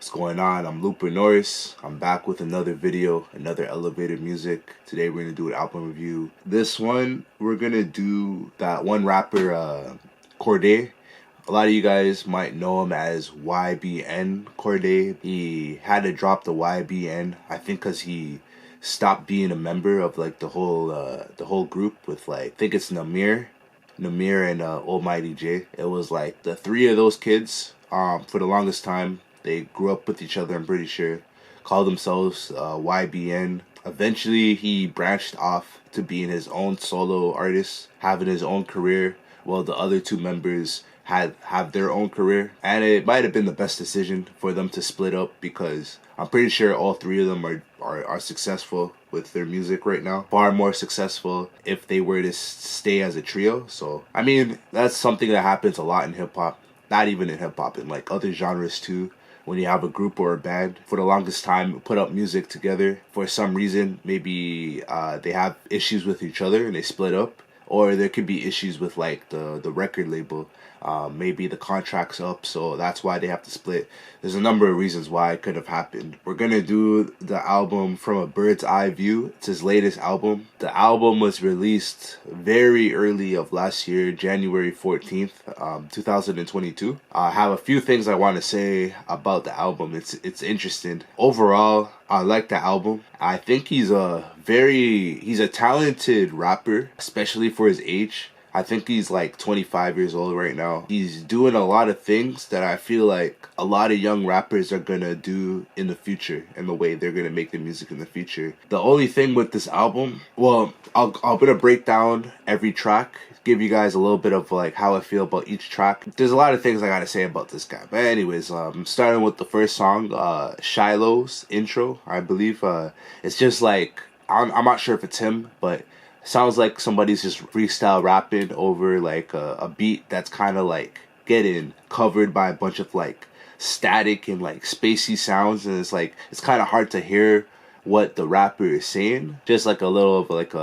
What's going on? I'm Looper Norris. I'm back with another video, another elevated music. Today we're gonna do an album review. This one, we're gonna do that one rapper, Cordae. A lot of you guys might know him as YBN Cordae. He had to drop the YBN, I think, because he stopped being a member of like the whole group with like, I think it's Namir and Almighty J. It was like the three of those kids. For the longest time, they grew up with each other, I'm pretty sure. Called themselves YBN. Eventually, he branched off to being his own solo artist, having his own career, while the other two members have their own career. And it might have been the best decision for them to split up, because I'm pretty sure all three of them are successful with their music right now. Far more successful if they were to stay as a trio. So, I mean, that's something that happens a lot in hip-hop. Not even in hip-hop, in like other genres too. When you have a group or a band, for the longest time, put up music together. For some reason, maybe they have issues with each other and they split up. Or there could be issues with like the record label. Maybe the contract's up, so that's why they have to split. There's a number of reasons why it could have happened. We're gonna do the album from a bird's eye view. It's his latest album. The album was released very early of last year, January 14th, 2022. I have a few things I want to say about the album. It's interesting. Overall, I like the album. I think he's a talented rapper, especially for his age. I think he's like 25 years old right now. He's doing a lot of things that I feel like a lot of young rappers are gonna do in the future, and the way they're gonna make the music in the future. The only thing with this album, well, I'm gonna break down every track, give you guys a little bit of like how I feel about each track. There's a lot of things I gotta say about this guy. But anyways, starting with the first song, Shiloh's intro, I believe. It's just like, I'm not sure if it's him, but sounds like somebody's just freestyle rapping over like a beat that's kind of like getting covered by a bunch of like static and like spacey sounds, and it's like it's kind of hard to hear what the rapper is saying. Just like a little of like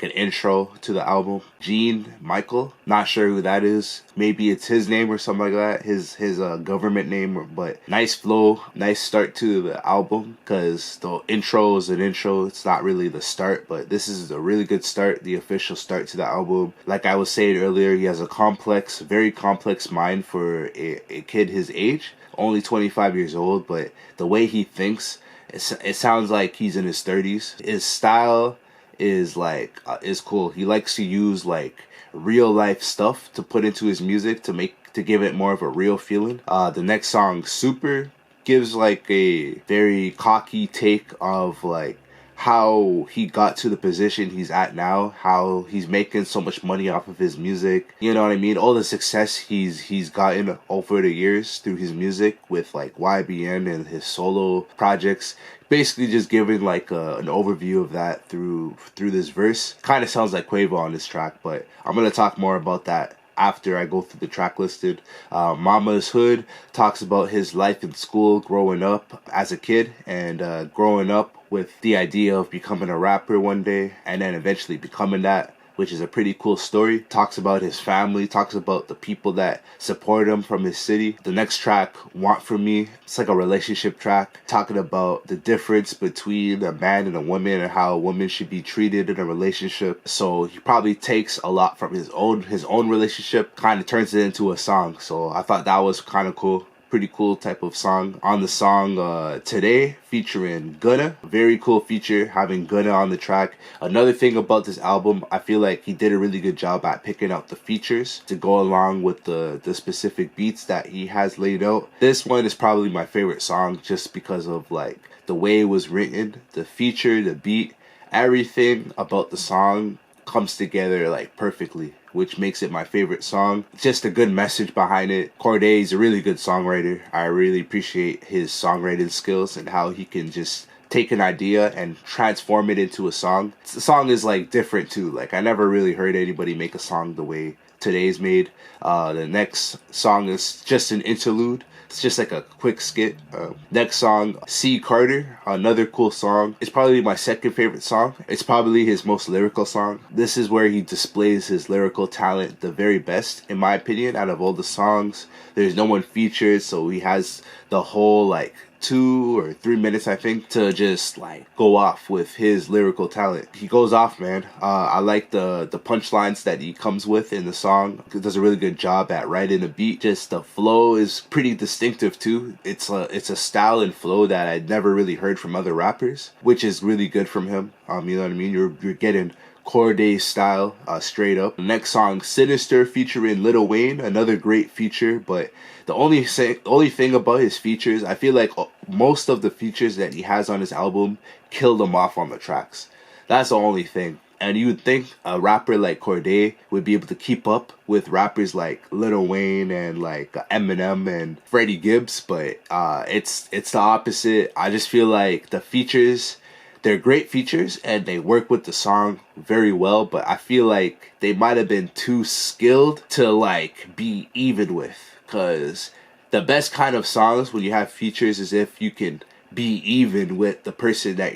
an intro to the album. Gene Michael, not sure who that is. Maybe it's his name or something like that, his government name. But nice flow, nice start to the album, because the intro is an intro. It's not really the start, but this is a really good start, the official start to the album. Like I was saying earlier, he has a complex, very complex mind for a kid his age, only 25 years old, but the way he thinks, it sounds like he's in his 30s. His style is like is cool. He likes to use like real life stuff to put into his music to give it more of a real feeling. The next song, Super, gives like a very cocky take of like how he got to the position he's at now, how he's making so much money off of his music. You know what I mean? All the success he's gotten over the years through his music with like YBN and his solo projects. Basically just giving like an overview of that through this verse. Kind of sounds like Quavo on this track, but I'm going to talk more about that after I go through the track listed. Momma's Hood talks about his life in school, growing up as a kid, and growing up with the idea of becoming a rapper one day, and then eventually becoming that, which is a pretty cool story. Talks about his family, talks about the people that support him from his city. The next track, Want For Me, it's like a relationship track, talking about the difference between a man and a woman and how a woman should be treated in a relationship. So he probably takes a lot from his own relationship, kind of turns it into a song. So I thought that was kind of cool. Pretty cool type of song. On the song Today, featuring Gunna. Very cool feature, having Gunna on the track. Another thing about this album, I feel like he did a really good job at picking out the features to go along with the specific beats that he has laid out. This one is probably my favorite song, just because of like the way it was written, the feature, the beat, everything about the song comes together like perfectly, which makes it my favorite song. Just a good message behind it. Cordae is a really good songwriter. I really appreciate his songwriting skills and how he can just take an idea and transform it into a song. The song is like different too. Like I never really heard anybody make a song the way Today's made. The next song is just an interlude. It's just like a quick skit. Next song, C. Carter, another cool song. It's probably my second favorite song. It's probably his most lyrical song. This is where he displays his lyrical talent the very best, in my opinion, out of all the songs. There's no one featured, so he has the whole like 2 or 3 minutes, I think, to just like go off with his lyrical talent. He goes off, man. I like the punchlines that he comes with in the song. He does a really good job at writing the beat. Just the flow is pretty distinctive too. It's a style and flow that I'd never really heard from other rappers, which is really good from him. You know what I mean? You're getting Cordae style, straight up. Next song, Sinister featuring Lil Wayne, another great feature, but the only thing about his features, I feel like most of the features that he has on his album killed him off on the tracks. That's the only thing. And you would think a rapper like Cordae would be able to keep up with rappers like Lil Wayne and like Eminem and Freddie Gibbs, but it's the opposite. I just feel like the features, they're great features and they work with the song very well, but I feel like they might have been too skilled to like be even with. Because the best kind of songs when you have features is if you can be even with the person that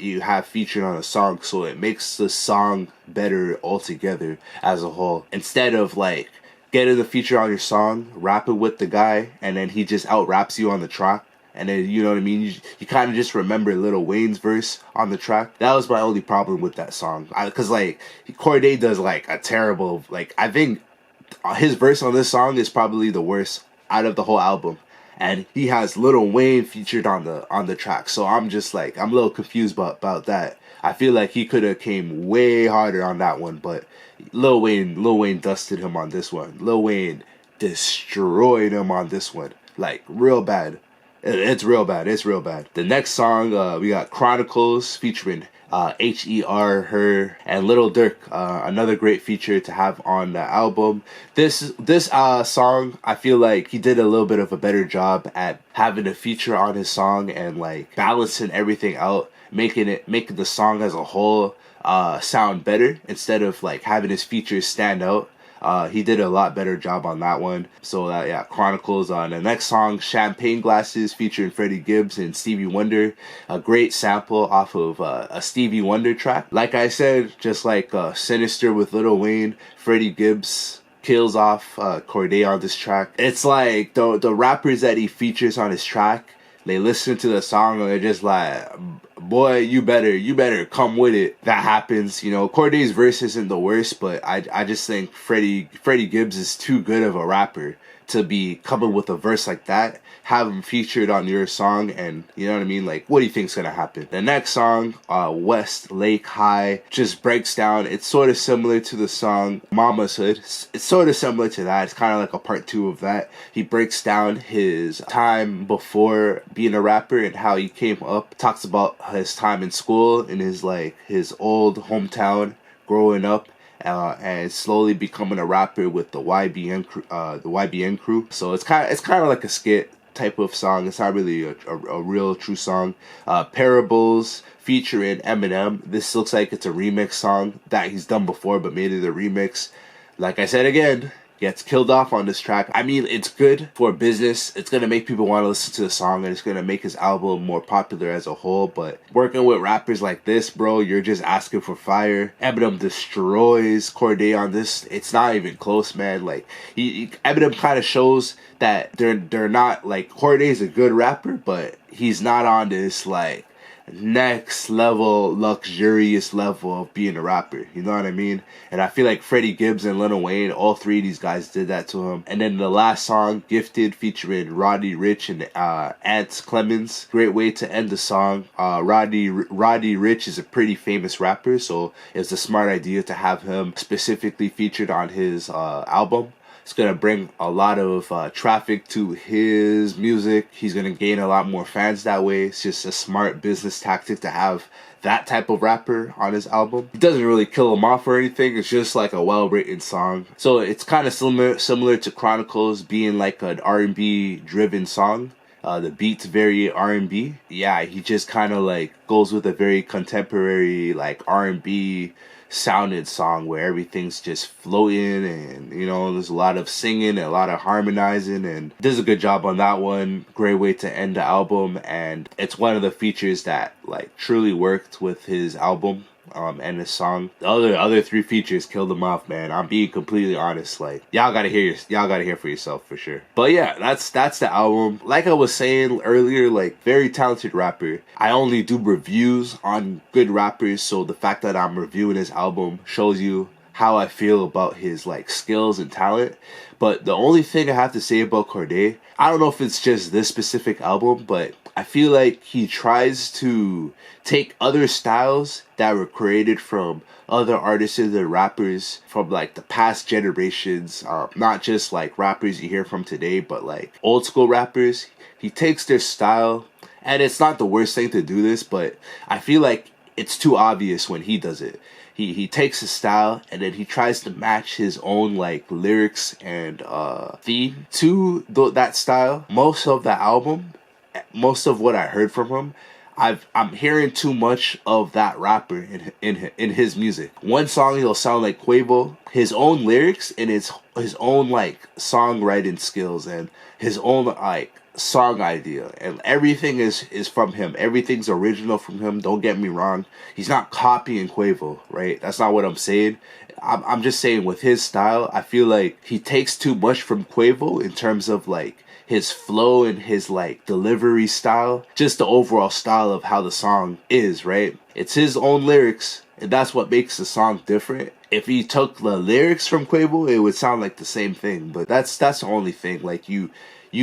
you have featured on a song, so it makes the song better altogether as a whole. Instead of like getting the feature on your song, rapping with the guy, and then he just out raps you on the track. And then, you know what I mean? You kind of just remember Lil Wayne's verse on the track. That was my only problem with that song. Because, like, Cordae does, like, a terrible... Like, I think his verse on this song is probably the worst out of the whole album. And he has Lil Wayne featured on the track. So I'm just, like, I'm a little confused about that. I feel like he could have came way harder on that one. But Lil Wayne dusted him on this one. Lil Wayne destroyed him on this one. Like, real bad. It's real bad. It's real bad. The next song, we got Chronicles featuring H.E.R, H.E.R, and Lil Durk. Another great feature to have on the album. This song, I feel like he did a little bit of a better job at having a feature on his song and like balancing everything out, making the song as a whole sound better instead of like having his features stand out. He did a lot better job on that one. So yeah, Chronicles. On the next song, Champagne Glasses featuring Freddie Gibbs and Stevie Wonder. A great sample off of a Stevie Wonder track. Like I said, just like Sinister with Lil Wayne, Freddie Gibbs kills off Cordae on this track. It's like the rappers that he features on his track, they listen to the song and they're just like, boy, you better come with it. That happens, you know. Cordae's verse isn't the worst, but I just think Freddie Gibbs is too good of a rapper to be coming with a verse like that, have him featured on your song, and you know what I mean? Like, what do you think's gonna happen? The next song, Westlake High, just breaks down. It's sort of similar to the song Momma's Hood. It's sort of similar to that. It's kind of like a part 2 of that. He breaks down his time before being a rapper and how he came up. Talks about his time in school in his old hometown, growing up. And slowly becoming a rapper with the YBN crew. So it's kind of like a skit type of song. It's not really a real true song. Parables featuring Eminem. This looks like it's a remix song that he's done before, but made it a remix. Like I said again, gets killed off on this track. I mean, it's good for business. It's gonna make people want to listen to the song, and it's gonna make his album more popular as a whole. But working with rappers like this, bro, you're just asking for fire. Eminem destroys Cordae on this. It's not even close, man. Like Eminem kind of shows that they're not like, Cordae's a good rapper, but he's not on this like next level, luxurious level of being a rapper. You know what I mean? And I feel like Freddie Gibbs and Lil Wayne, all three of these guys did that to him. And then the last song, Gifted, featuring Roddy, Ricch, and Clemons. Great way to end the song. Roddy Ricch is a pretty famous rapper, so it's a smart idea to have him specifically featured on his album. It's going to bring a lot of traffic to his music. He's going to gain a lot more fans that way. It's just a smart business tactic to have that type of rapper on his album. It doesn't really kill him off or anything. It's just like a well-written song. So it's kind of similar to Chronicles being like an R&B driven song. The beat's very R&B. Yeah, he just kind of like goes with a very contemporary like R&B sounded song where everything's just floating, and you know, there's a lot of singing and a lot of harmonizing, and does a good job on that one. Great way to end the album, and it's one of the features that like truly worked with his album. And the song, the other three features killed them off, man. I'm being completely honest. Like, y'all gotta hear for yourself for sure. But yeah, that's the album. Like I was saying earlier, like, very talented rapper. I only do reviews on good rappers, so the fact that I'm reviewing his album shows you how I feel about his like skills and talent. But the only thing I have to say about Cordae, I don't know if it's just this specific album, but I feel like he tries to take other styles that were created from other artists and rappers from like the past generations, not just like rappers you hear from today, but like old school rappers. He takes their style, and it's not the worst thing to do this, but I feel like it's too obvious when he does it. He takes his style and then he tries to match his own like lyrics and theme to that style. Most of the album, most of what I heard from him, I'm hearing too much of that rapper in his music. One song he'll sound like Quavo, his own lyrics and his own like songwriting skills and his own like song idea, and everything is from him. Everything's original from him. Don't get me wrong, he's not copying Quavo, right? That's not what I'm saying. I'm just saying with his style, I feel like he takes too much from Quavo in terms of like his flow and his like delivery style, just the overall style of how the song is, right? It's his own lyrics, and that's what makes the song different. If he took the lyrics from Quavo, it would sound like the same thing, but that's the only thing. Like you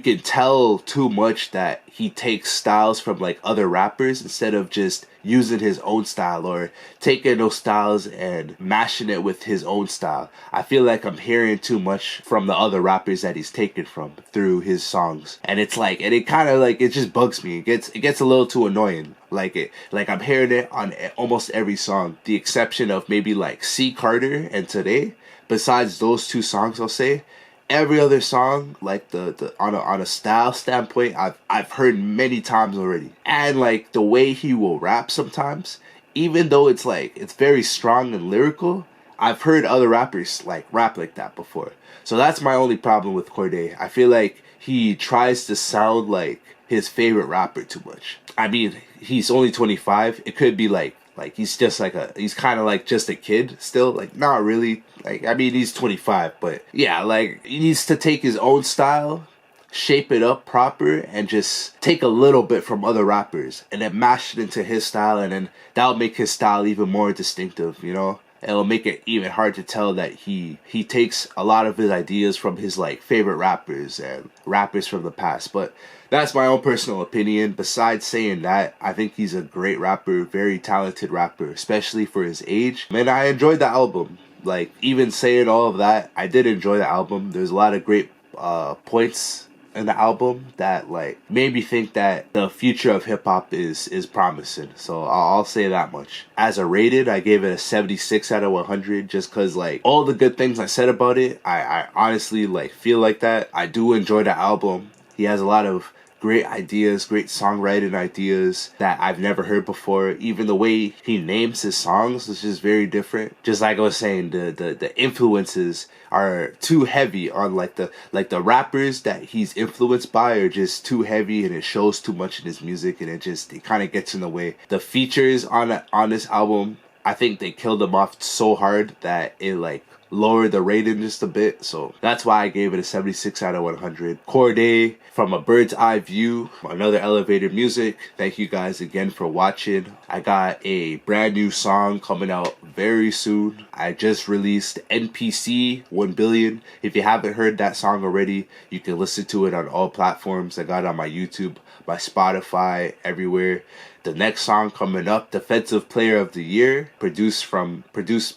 can tell too much that he takes styles from like other rappers instead of just using his own style or taking those styles and mashing it with his own style. I feel like I'm hearing too much from the other rappers that he's taken from through his songs, and it's like, and it kind of like, it just bugs me. It gets a little too annoying. Like I'm hearing it on almost every song, the exception of maybe like C. Carter and Today. Besides those two songs, I'll say every other song, like the on a style standpoint, I've heard many times already. And like the way he will rap sometimes, even though it's like it's very strong and lyrical, I've heard other rappers like rap like that before. So that's my only problem with Cordae. I feel like he tries to sound like his favorite rapper too much. I mean, he's only 25. It could be like he's just like he's kind of like just a kid still, like not really. Like, I mean, he's 25, but yeah, like he needs to take his own style, shape it up proper, and just take a little bit from other rappers and then mash it into his style, and then that'll make his style even more distinctive, you know? It'll make it even hard to tell that he takes a lot of his ideas from his like favorite rappers and rappers from the past. But that's my own personal opinion. Besides saying that, I think he's a great rapper, very talented rapper, especially for his age. And I enjoyed the album. Like, even saying all of that, I did enjoy the album. There's a lot of great points in the album that like made me think that the future of hip-hop is promising. So I'll say that much. As a rated, I gave it a 76 out of 100 just because like all the good things I said about it, I honestly like feel like that. I do enjoy the album. He has a lot of great ideas, great songwriting ideas that I've never heard before. Even the way he names his songs is just very different. Just like I was saying, the influences are too heavy on like the rappers that he's influenced by are just too heavy, and it shows too much in his music, and it kind of gets in the way. The features on this album, I think they killed him off so hard that it like lowered the rating just a bit. So that's why I gave it a 76 out of 100. Cordae, From a Bird's Eye View, another elevated music. Thank you guys again for watching. I got a brand new song coming out very soon. I just released NPC 1 Billion. If you haven't heard that song already, you can listen to it on all platforms. I got it on my YouTube, my Spotify, everywhere. The next song coming up, Defensive Player of the Year, produced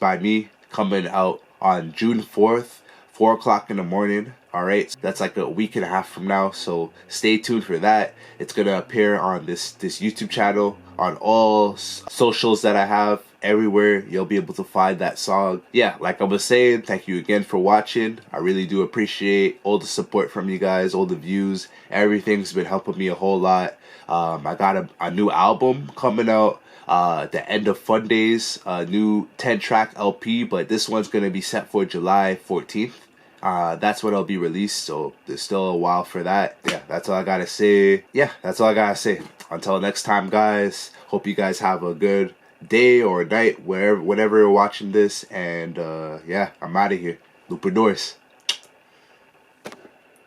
by me, coming out on June 4th, 4 o'clock in the morning. Alright, that's like a week and a half from now, so stay tuned for that. It's gonna appear on this YouTube channel, on all socials that I have, everywhere you'll be able to find that song. Yeah, like I was saying, thank you again for watching. I really do appreciate all the support from you guys, all the views. Everything's been helping me a whole lot. I got a new album coming out the end of Fun Days, a new 10-track LP, but this one's going to be set for July 14th. That's when it'll be released, so there's still a while for that. Yeah, that's all I gotta say. Until next time, guys, hope you guys have a good day or night, whenever you're watching this, and yeah, I'm out of here. Looper Norris.